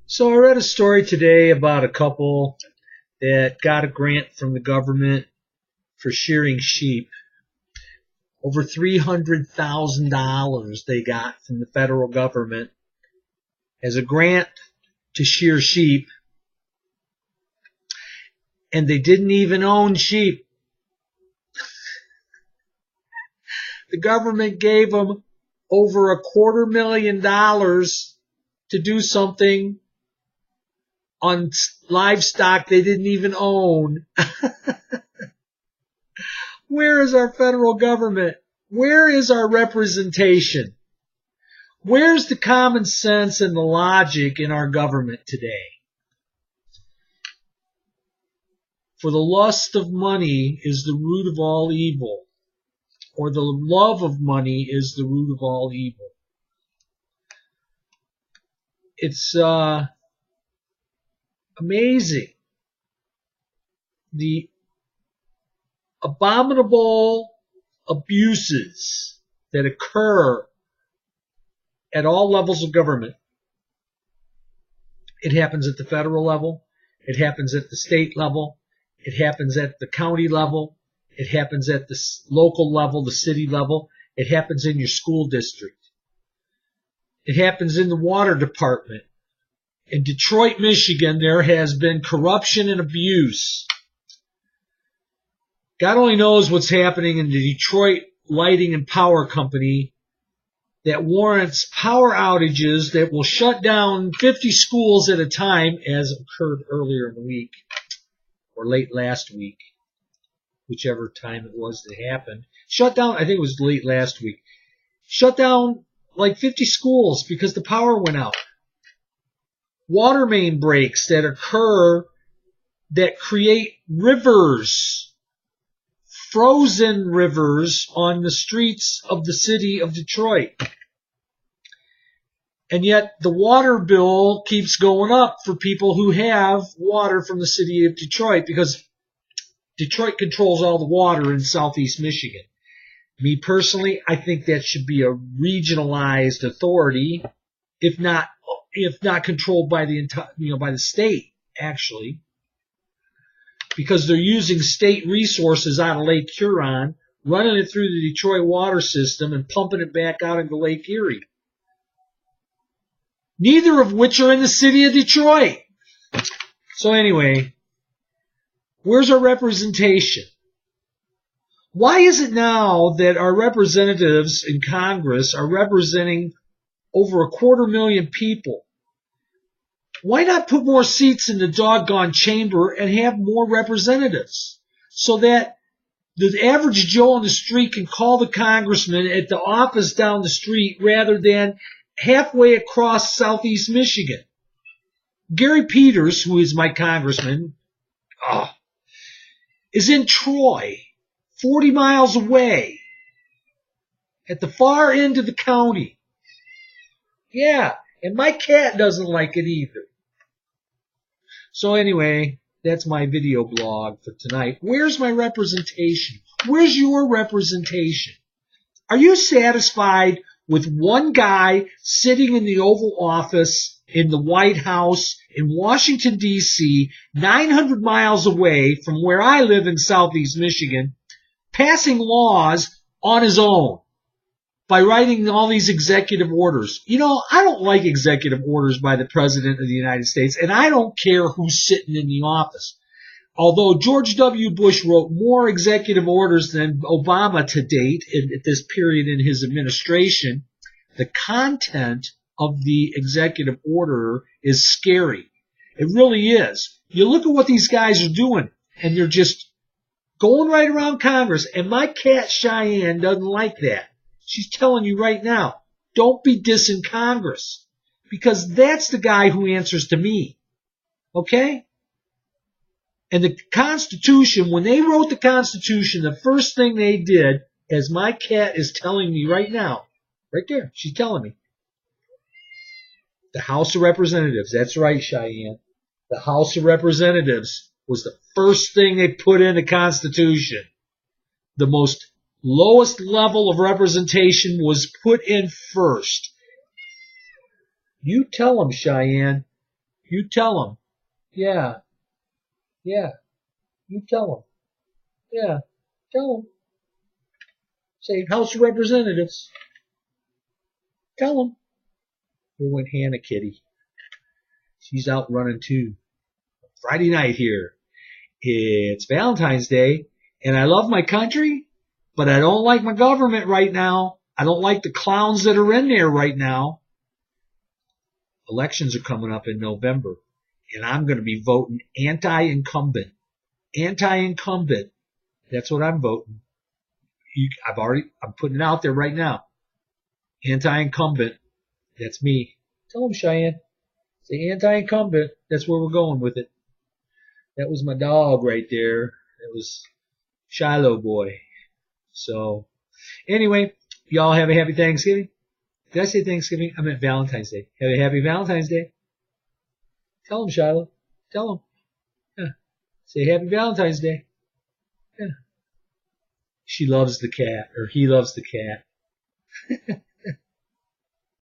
So I read a story today about a couple that got a grant from the government for shearing sheep. Over $300,000 they got from the federal government as a grant to shear sheep, and they didn't even own sheep. The government gave them over $250,000 to do something on livestock they didn't even own. Where is our federal government? Where is our representation? Where's the common sense and the logic in our government today? For the lust of money is the root of all evil, or the love of money is the root of all evil. It's amazing the abominable abuses that occur at all levels of government. It happens at the federal level. It happens at the state level. It happens at the county level. It happens at the local level, the city level. It happens in your school district. It happens in the water department. In Detroit, Michigan, there has been corruption and abuse. God only knows what's happening in the Detroit Lighting and Power Company that warrants power outages that will shut down 50 schools at a time, as occurred earlier in the week, or late last week, whichever time it was that happened. Shut down, I think it was late last week. Shut down like 50 schools because the power went out. Water main breaks that occur that create rivers, frozen rivers on the streets of the city of Detroit. And yet the water bill keeps going up for people who have water from the city of Detroit because Detroit controls all the water in southeast Michigan. Me personally, I think that should be a regionalized authority, if not controlled by the entire, by the state, actually, because they're using state resources out of Lake Huron, running it through the Detroit water system and pumping it back out into Lake Erie. Neither of which are in the city of Detroit. So anyway, where's our representation? Why is it now that our representatives in Congress are representing over 250,000 people? Why not put more seats in the doggone chamber and have more representatives so that the average Joe on the street can call the congressman at the office down the street rather than halfway across southeast Michigan? Gary Peters, who is my congressman, is in Troy, 40 miles away, at the far end of the county. Yeah, and my cat doesn't like it either. So anyway, that's my video blog for tonight. Where's my representation? Where's your representation? Are you satisfied with one guy sitting in the Oval Office in the White House in Washington, D.C., 900 miles away from where I live in southeast Michigan, passing laws on his own by writing all these executive orders? I don't like executive orders by the President of the United States, and I don't care who's sitting in the office. Although George W. Bush wrote more executive orders than Obama to date at this period in his administration, the content of the executive order is scary. It really is. You look at what these guys are doing, and they're just going right around Congress, and my cat Cheyenne doesn't like that. She's telling you right now, don't be dissing Congress, because that's the guy who answers to me. Okay? And the Constitution, when they wrote the Constitution, the first thing they did, as my cat is telling me right now, right there, she's telling me, the House of Representatives, that's right, Cheyenne, the House of Representatives was the first thing they put in the Constitution. The most lowest level of representation was put in first. You tell them, Cheyenne, You tell him. Yeah. Yeah. You tell him. Yeah. Tell him. Say, House of Representatives. Tell him. Here went Hannah Kitty. She's out running too. Friday night here. It's Valentine's Day, and I love my country, but I don't like my government right now. I don't like the clowns that are in there right now. Elections are coming up in November, and I'm going to be voting anti-incumbent. Anti-incumbent. That's what I'm voting. I'm putting it out there right now. Anti-incumbent. That's me. Tell them, Cheyenne. Say anti-incumbent. That's where we're going with it. That was my dog right there. That was Shiloh boy. So, anyway, y'all have a happy Thanksgiving. Did I say Thanksgiving? I meant Valentine's Day. Have a happy Valentine's Day. Tell them, Shiloh. Tell them. Yeah. Say happy Valentine's Day. Yeah. She loves the cat, or he loves the cat.